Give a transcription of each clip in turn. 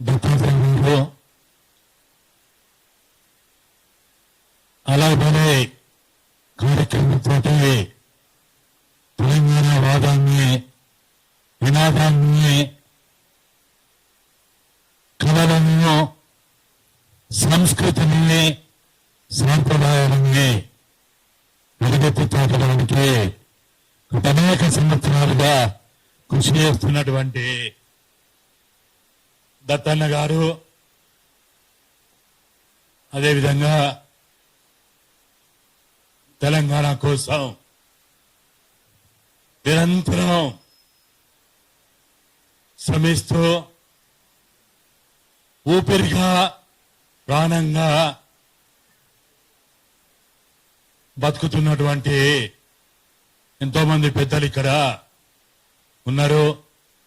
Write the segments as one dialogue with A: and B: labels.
A: దత్తాత్రేయుడు అలాగే కార్యక్రమంతో తెలంగాణ వాదాన్ని, నినాదాన్ని, కళలను, సంస్కృతిని, సాంప్రదాయాలని వెలుగెత్తి చాటడానికి అనేక సంవత్సరాలుగా కృషి చేస్తున్నటువంటి దత్తన్న గారు, అదేవిధంగా తెలంగాణ కోసం నిరంతరం శ్రమిస్తూ ఊపిరిగా ప్రాణంగా బతుకుతున్నటువంటి ఎంతో మంది పెద్దలు ఇక్కడ ఉన్నారు.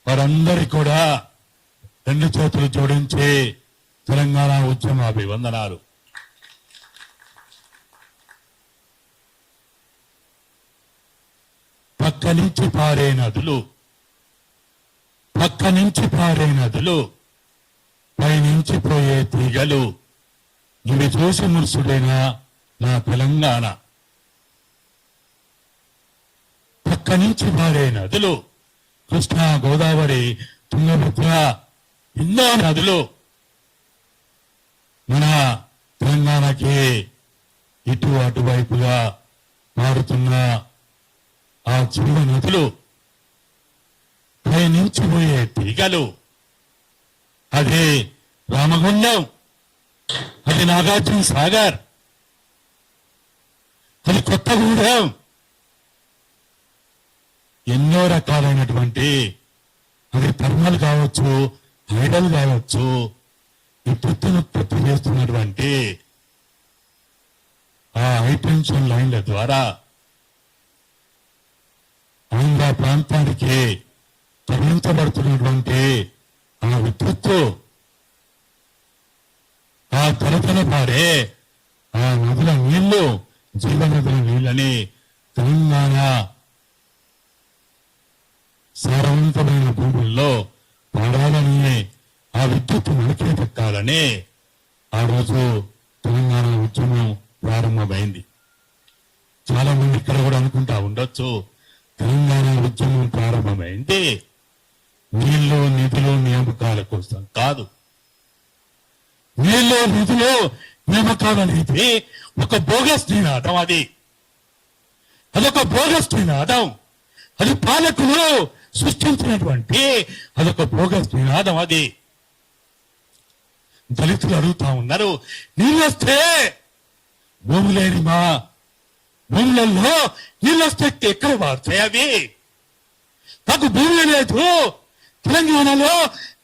A: వారందరికీ కూడా రెండు చేతులు జోడించి తెలంగాణ ఉద్యమ అభివందనాలు. పక్క నుంచి పారే నదులు, పక్క నుంచి పారే నదులు, పైనుంచి పోయే తీగలు, ఇవి చూసి మురుసుడైన నా తెలంగాణ. పక్క నుంచి పారే నదులు, కృష్ణా, గోదావరి, తుంగభద్ర, ఎన్నో నదులు మన తెలంగాణకి ఇటు అటువైపుగా మారుతున్న ఆ జీవ నదులు, పైనుంచి పోయే తీగలు, అది రామగుండం, అది నాగార్జున సాగర్, అది కొత్తగూడెం, ఎన్నో రకాలైనటువంటి, అది థర్మల్ కావచ్చు, హైడల్ కావచ్చు, ఉత్పత్తి చేస్తున్నటువంటి ఆ హైటెన్షన్ లైన్ల ద్వారా ఆంధ్ర ప్రాంతానికి తరలించబడుతున్నటువంటి ఆ విద్యుత్తు, ఆ తరతల పారే ఆ నదుల నీళ్లు, జీవనదుల నీళ్ళని తెలంగాణ సారవంతమైన భూముల్లో పాడాలని, ఆ విద్యుత్తు మనకే దక్కాలని ఆ రోజు తెలంగాణ ఉద్యమం ప్రారంభమైంది. చాలా మంది ఇక్కడ కూడా అనుకుంటా ఉండొచ్చు, తెలంగాణ ఉద్యమం ప్రారంభమైంది నీళ్లు, నిధులు, నియామకాల కోసం కాదు. నీళ్లు, నిధులు, నియామకాలు అనేది ఒక బోగస్ నినాదం. అదొక బోగస్ నినాదం. అది పాలకులు సృష్టించినటువంటి అదొక బోగస్ నినాదం. అది దళితులు అడుగుతా ఉన్నారు, నీళ్ళు వస్తే భూములేని మా భూములలో నీళ్ళు వస్తే ఎక్కడ వాడతాయి? అవి నాకు భూమి లేదు. తెలంగాణలో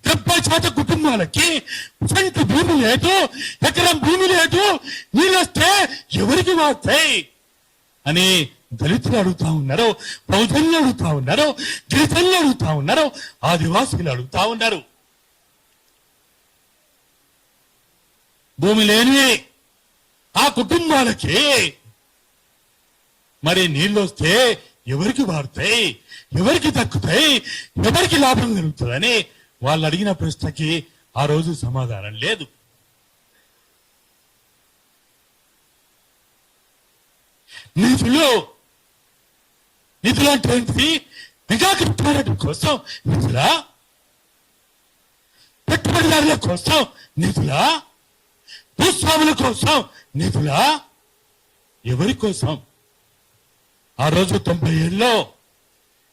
A: 70% కుటుంబాలకి సెంటు భూమి లేదు, ఎకరం భూమి లేదు. నీళ్ళు వస్తే ఎవరికి వాడతాయి అని దళితులు అడుగుతా ఉన్నారు, బౌద్ధులు అడుగుతా ఉన్నారు, గిరిజనులు అడుగుతా ఉన్నారు, ఆదివాసులు అడుగుతా ఉన్నారు. భూమి లేని ఆ కుటుంబాలకి మరి నీళ్ళు వస్తే ఎవరికి వాడతాయి, ఎవరికి దక్కుతాయి, ఎవరికి లాభం కలుగుతుందని వాళ్ళు అడిగిన ప్రశ్నకి ఆ రోజు సమాధానం లేదు. నిధులు అంటే ఏంటిది? మెగా కృష్ణారెడ్డి కోసం నిధులా? పెట్టుబడిదారుల కోసం నిధులా? భూస్వాముల కోసం నిధులా? ఎవరి కోసం? ఆ రోజు 97లో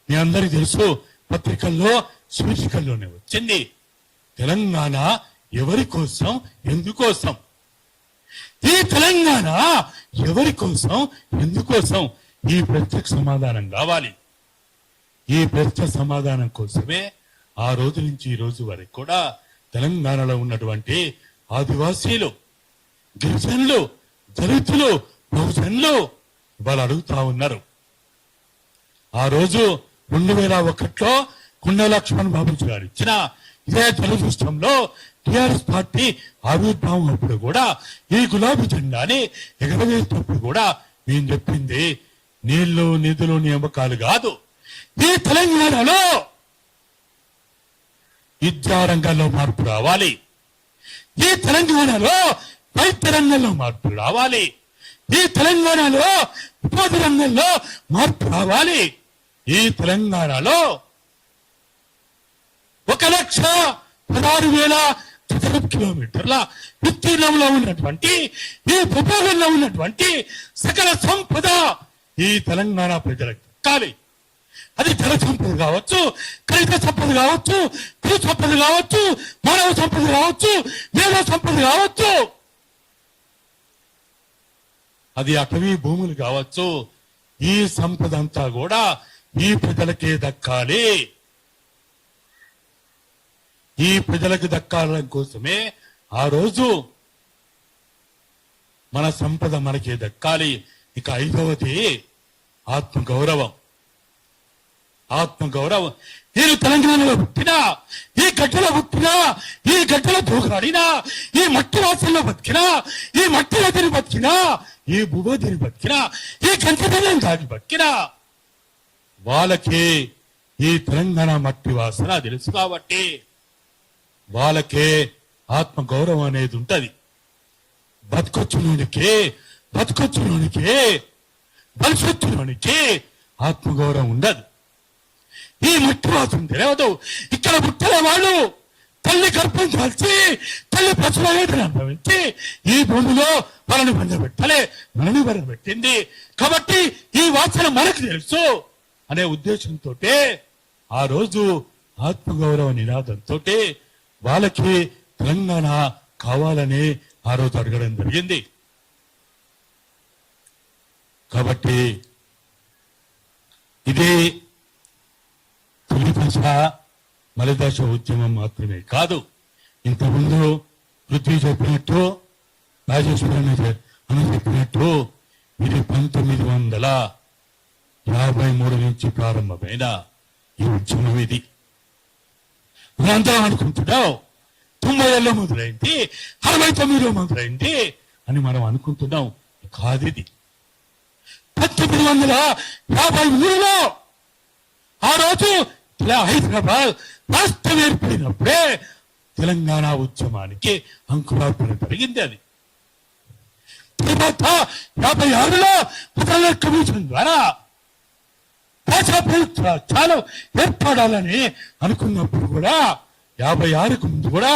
A: మీ అందరికి తెలుసు, పత్రికల్లో, సూచికల్లోనే వచ్చింది. తెలంగాణ ఎవరి కోసం, ఎందుకోసం? ఈ తెలంగాణ ఎవరి కోసం, ఎందుకోసం? ఈ ప్రత్యక్ష సమాధానం కావాలి. ఈ ప్రత్యక్ష సమాధానం కోసమే ఆ రోజు నుంచి ఈ రోజు వరకు కూడా తెలంగాణలో ఉన్నటువంటి ఆదివాసీలు, గిరిజనులు, దళితులు, బహుజనులు వాళ్ళు అడుగుతా ఉన్నారు. ఆ రోజు 2001లో కుండ లక్ష్మణ్ బాబు గారు ఇచ్చిన ఇదే దురదృష్టంలో టిఆర్ఎస్ పార్టీ ఆవిర్భావం అప్పుడు కూడా ఈ గులాబీ జెండాని ఎగరవేసినప్పుడు కూడా నేను చెప్పింది నీళ్లు, నిధులు, నియామకాలు కాదు. ఈ తెలంగాణలో విద్యారంగంలో మార్పు రావాలి. ఈ తెలంగాణలో వైద్య రంగంలో మార్పు రావాలి. ఈ తెలంగాణలో ఉపాధి రంగంలో మార్పు రావాలి. ఈ తెలంగాణలో 1,16,000 చదరపు కిలోమీటర్ల విస్తీర్ణంలో ఉన్నటువంటి ఈ భూభాగంలో ఉన్నటువంటి సకల సంపద ఈ తెలంగాణ ప్రజలకు దక్కాలి. అది జల సంపద కావచ్చు, ఖనిజ సంపద కావచ్చు, భూ సంపద కావచ్చు, మానవ సంపద కావచ్చు, మేధా సంపద కావచ్చు, అది అటవీ భూములు కావచ్చు. ఈ సంపద అంతా కూడా ఈ ప్రజలకే దక్కాలి. ఈ ప్రజలకు దక్కాలని కోసమే ఆ రోజు మన సంపద మనకే దక్కాలి. ఇక 5వది ఆత్మగౌరవం. ఆత్మగౌరవం. నేను తెలంగాణలో పుట్టినా, ఈ గడ్డలో పుట్టినా, ఈ గడ్డలో దూగాడినా, ఈ మట్టి వాసనలో బతికినా, ఈ మట్టి నదిని బతికినా, ఈ భూగోదిని బతికినా, ఈ గంటలను దాగి బతికినా, వాళ్ళకి ఈ తెలంగాణ మట్టి వాసన తెలుసు కాబట్టి వాళ్ళకే ఆత్మగౌరవం అనేది ఉంటది. బతుకొచ్చులోనికి భవిష్యత్తులోనికి ఆత్మగౌరవం ఉండదు. ఈ మట్టి వాసన తెలియదు. ఇక్కడ పుట్టిన వాళ్ళు తల్లి గర్భం దాల్చి తల్లి ప్రసవ వేదన అనుభవించి ఈ భూమిలో వాళ్ళని బంధపెట్టాలి, మనని బంధపెట్టింది కాబట్టి ఈ వాసన మనకు తెలుసు అనే ఉద్దేశంతో ఆ రోజు ఆత్మగౌరవ నినాదంతో వాళ్ళకి తెలంగాణ కావాలని ఆ రోజు అడగడం జరిగింది. కాబట్టి ఇది తొలి దశ మలిదశ ఉద్యమం మాత్రమే కాదు. ఇంతకుముందు పృథ్వీ చెప్పినట్టు, రాజేశ్వరన్ అని చెప్పినట్టు ఇది 1953 నుంచి ప్రారంభమైన ఈ ఉద్యమం. ఇది మనందరం అనుకుంటున్నాం 90లో మొదలైంది, 69లో మొదలైంది అని మనం అనుకుంటున్నాం. కాదు, ఇది 1953లో ఆ రోజు హైదరాబాద్ రాష్ట్రం ఏర్పడినప్పుడే తెలంగాణ ఉద్యమానికి అంకురార్పణ జరిగింది. అది తర్వాత 56లో ఫెడరల్ కమిషన్ ద్వారా భాషా ప్రభుత్వాలు ఏర్పడాలని అనుకున్నప్పుడు కూడా 56కు ముందు కూడా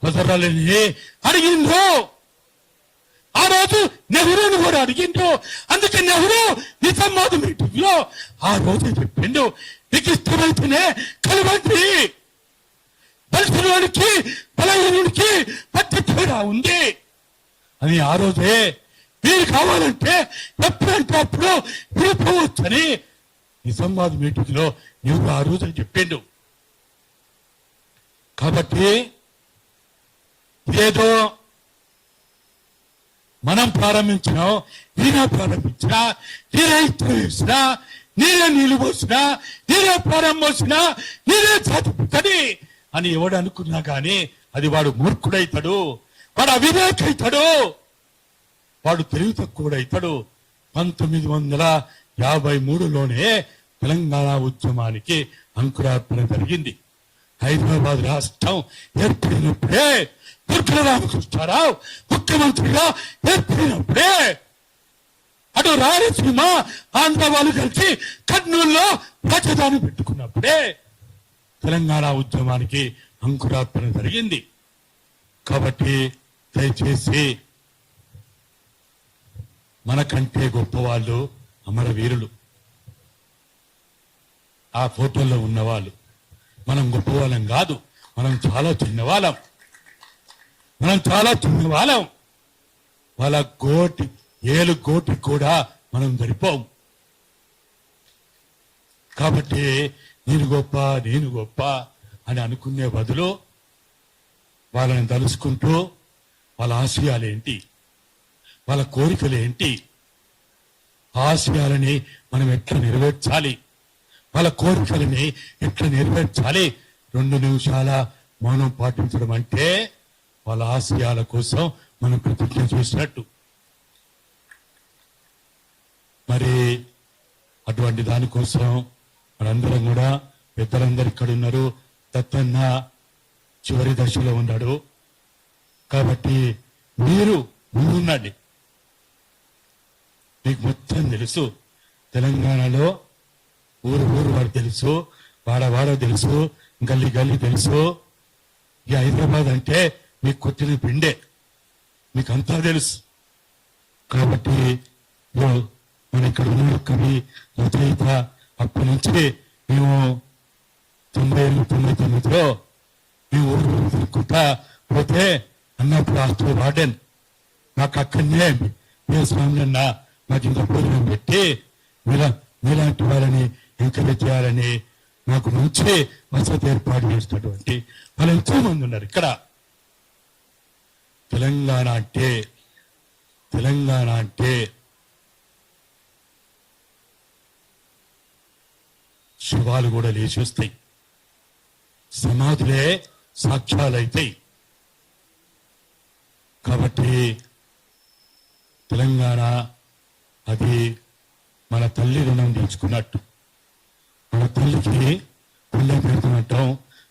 A: కుదరాలని అడిగిండ్రు. ఆ రోజు నెహ్రూను కూడా అడిగిండ్రు. అందుకే నెహ్రూ నిజామాబాద్ మీటింగ్ లో ఆ రోజు చెప్పిండు, మీకు ఇష్టమైతేనే కలవండి, బలహీనుడికి బలహీనుడికి మధ్య తేడా ఉంది అని ఆ రోజే మీరు కావాలంటే ఎప్పుడంటే అప్పుడు విడిపోవచ్చని నిజామాబాద్ మీటింగ్ లో నెహ్రూ ఆ రోజు చెప్పిండు. కాబట్టి ఏదో మనం ప్రారంభించినా, నేనే ప్రారంభించినా, నేనే ఇత్తనం వేసినా, నేనే నీళ్లు పోసినా, నేనే ప్రారంభం పోసినా, నేనే చదువుతుంది అని ఎవడు అనుకున్నా కానీ అది వాడు మూర్ఖుడైతాడు, వాడు అవివేకైతాడు, వాడు తెలివి తక్కువడైతాడు. 1953లోనే తెలంగాణ ఉద్యమానికి అంకురార్పణ జరిగింది. హైదరాబాద్ రాష్ట్రం ఏర్పడినప్పుడే దుర్గల రామకృష్ణారావు ముఖ్యమంత్రిగా ఏర్పడినప్పుడే అటు రాయలసీమ ఆంధ్ర వాళ్ళు కలిసి కర్నూలులో రాజధాని పెట్టుకున్నప్పుడే తెలంగాణ ఉద్యమానికి అంకురార్పణ జరిగింది. కాబట్టి దయచేసి మనకంటే గొప్పవాళ్ళు అమరవీరులు, ఆ ఫోటోల్లో ఉన్నవాళ్ళు. మనం గొప్పవాళ్ళం కాదు, మనం చాలా చిన్నవాళ్ళం. వాళ్ళ ఏలు కోటి కూడా మనం సరిపోం. కాబట్టి నేను గొప్ప అని అనుకునే బదులు వాళ్ళని తలుసుకుంటూ వాళ్ళ ఆశయాలేంటి, వాళ్ళ కోరికలేంటి, ఆశయాలని మనం ఎట్లా నెరవేర్చాలి, వాళ్ళ కోరికలని ఎట్లా నెరవేర్చాలి. 2 నిమిషాల మౌనం పాటించడం అంటే వాళ్ళ ఆశయాల కోసం మనం ప్రతిజ్ఞ చేసినట్టు. మరి అటువంటి దానికోసం మనందరం కూడా పెద్దలందరూ ఇక్కడ ఉన్నారు. దత్తన్న చివరి దశలో ఉన్నాడు. కాబట్టి మీరు ముందుండండి. మీకు మొత్తం తెలుసు. తెలంగాణలో ఊరు వాడు తెలుసు, వాడ తెలుసు, గల్లీ తెలుసు. ఇక హైదరాబాద్ అంటే మీకు కొట్టిన పిండే, మీకు అంతా తెలుసు. కాబట్టి మన ఇక్కడ ఉన్న కవి రచయిత అప్పటి నుంచి మేము 99లో మేము ఊరు తిరుగుకుంటా పోతే అన్నప్పుడు హాస్టల్ వార్డెన్ మాకు అక్కడనే స్వామి అన్న మాకు ఇంకా భోజనం పెట్టి మీలాంటి వాళ్ళని ఎంకరేజ్ చేయాలని మాకు మంచి వసతి ఏర్పాటు చేసినటువంటి వాళ్ళు ఎంతో మంది ఉన్నారు ఇక్కడ. తెలంగాణ అంటే శివాలు కూడా లేచేస్తాయి, సమాధులే సాక్ష్యాలైతాయి. కాబట్టి తెలంగాణ అది మన తల్లి రుణం తీర్చుకున్నట్టు. మన తల్లికి పుణ్యం పెడుతున్నట్టాం,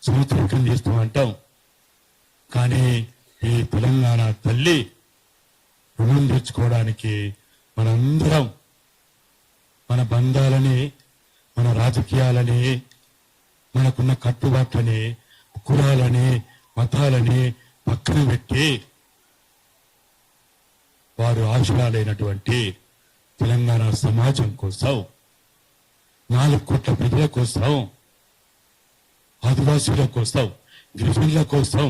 A: సంవత్సరం చేస్తామంటాం. కానీ ఈ తెలంగాణ తల్లి రుణం తీర్చుకోవడానికి మనందరం మన బంధాలని, మన రాజకీయాలని, మనకున్న కట్టుబాట్లని, కులాలని, మతాలని పక్కన పెట్టి వారు ఆశయాలైనటువంటి తెలంగాణ సమాజం కోసం, 4 కోట్ల ప్రజల కోసం, ఆదివాసుల కోసం, గిరిజనుల కోసం,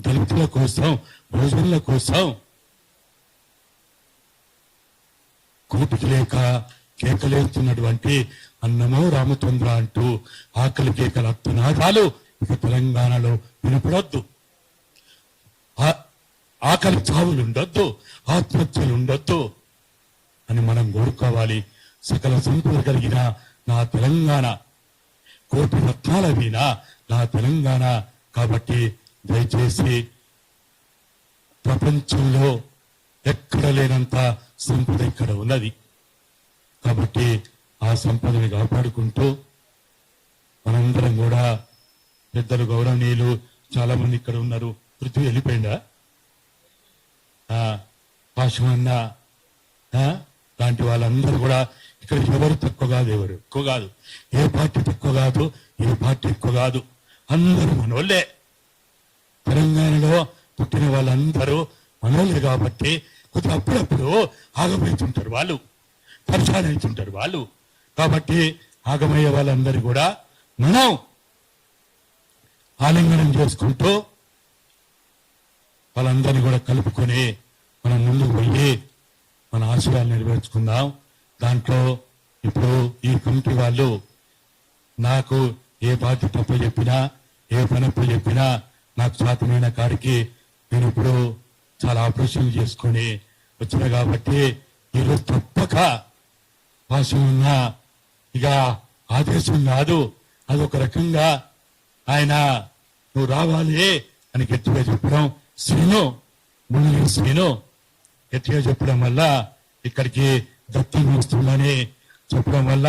A: దళితుల కోసం, బహుజనుల కోసం కోటికి లేక కేకలేస్తున్నటువంటి అన్నమో రామచంద్ర అంటూ ఆకలి కేకల అత్తనాదాలు ఇక తెలంగాణలో వినపడొద్దు. ఆకలి చావులు ఉండొద్దు, ఆత్మహత్యలు ఉండొద్దు అని మనం కోరుకోవాలి. సకల సంపద కలిగిన నా తెలంగాణ, కోటి రత్నాల వీణ నా తెలంగాణ. కాబట్టి దయచేసి ప్రపంచంలో ఎక్కడ లేనంత సంపద ఇక్కడ ఉన్నది. కాబట్టి ఆ సంపదని కాపాడుకుంటూ మనందరం కూడా పెద్దలు, గౌరవనీయులు చాలా మంది ఇక్కడ ఉన్నారు. పృథ్వీ వెళ్ళిపోయిందా? పాశమన్న లాంటి వాళ్ళందరూ కూడా ఇక్కడ ఎవరు తక్కువ కాదు, ఎవరు ఎక్కువ కాదు, ఏ పార్టీ తక్కువ కాదు, ఏ పార్టీ ఎక్కువ కాదు, అందరూ మనోళ్ళే. తెలంగాణలో పుట్టిన వాళ్ళందరూ మనోళ్ళే. కాబట్టి కొద్దిగా అప్పుడప్పుడు ఆగమవుతుంటారు వాళ్ళు, పరిచయం అవుతుంటారు వాళ్ళు. కాబట్టి ఆగమయ్యే వాళ్ళందరూ కూడా మనం ఆలింగనం చేసుకుంటూ వాళ్ళందరినీ కూడా కలుపుకొని మనం ముందుకు పోయి మన ఆశయాలు నెరవేర్చుకుందాం. దాంట్లో ఇప్పుడు ఈ కమిటీ వాళ్ళు నాకు ఏ బాధ్యత తప్పు చెప్పినా, ఏ పని అప్పు చెప్పినా నాకు సాధ్యమైన కాడికి నేను ఇప్పుడు చాలా ఆపరేషన్లు చేసుకొని వచ్చిన. కాబట్టి ఈరోజు తప్పక భాష ఉన్న ఇక ఆదేశం కాదు, అదొక రకంగా ఆయన నువ్వు రావాలి అని గట్టిగా చెప్పడం, శ్రీను గట్టిగా చెప్పడం వల్ల ఇక్కడికి దత్తం వస్తుందని చెప్పడం వల్ల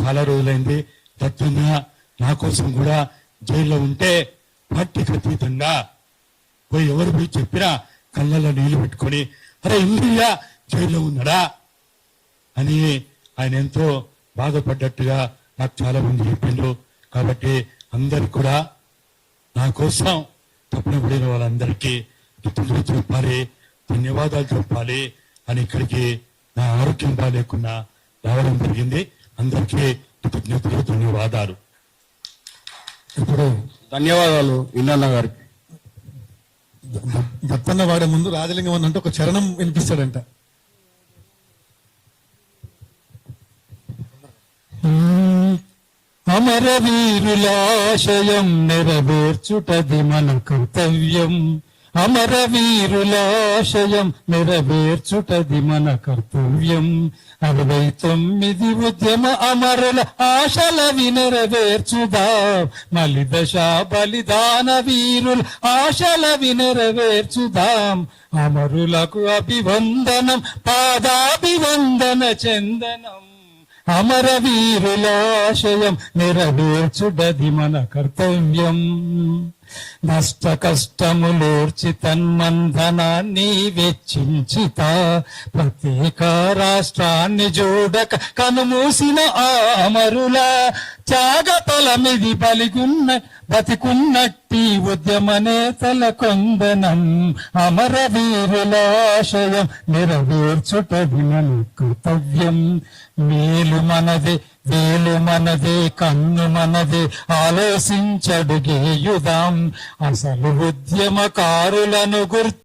A: చాలా రోజులైంది. దత్తన్న నా కోసం కూడా జైల్లో ఉంటే పార్టీకి అతీతంగా పోయి ఎవరు పోయి చెప్పినా కళ్ళల్లో నీళ్లు పెట్టుకొని అరే ఇండియా జైల్లో ఉన్నాడా అని ఆయన ఎంతో బాధపడ్డట్టుగా నాకు చాలా మంది చెప్పిండ్రు. కాబట్టి అందరికి కూడా నా కోసం తప్పున పడిన వాళ్ళందరికీ కృతజ్ఞతలు చెప్పాలి, ధన్యవాదాలు చెప్పాలి అని ఇక్కడికి నా ఆరోగ్యం బాగాలేకున్నా రావడం జరిగింది. అందరికీ కృతజ్ఞతలు, ధన్యవాదాలు.
B: ఇప్పుడు ధన్యవాదాలు ఇన్నన్న గారికి.
C: దత్తన్న వాడే ముందు రాజలింగం అన్నంటే ఒక చరణం వినిపిస్తాడంట.
D: అమరవీరులాశయం నెరవేర్చుటది మన కర్తవ్యం. అమరవీరులాశయం నెరవేర్చుటది మన కర్తవ్యం. 69 ఉద్యమ అమరుల ఆశలవి నెరవేర్చుదాం. మలిదశ బలిదాన వీరుల ఆశలవి నెరవేర్చుదాం. అమరులకు అభివందనం, పాదాభివందన చందనం. అమరవీరులాశయం నెరవేర్చుటది మన కర్తవ్యం. నష్ట కష్టములోర్చి తన్మంధనాన్ని వెచ్చించిత ప్రత్యేక రాష్ట్రాన్ని చూడక కనుమూసిన ఆమరుల త్యాగతలమిది బతికున్నట్టి ఉద్యమ నేతల కొందనం అమరవీరులాశయం నెరవేర్చుటది మన కర్తవ్యం. మేలు మనదే వేలు మనదే కన్ను మనదే ఆలోచించడుగేయుదాం అసలు ఉద్యమకారులను గుర్తు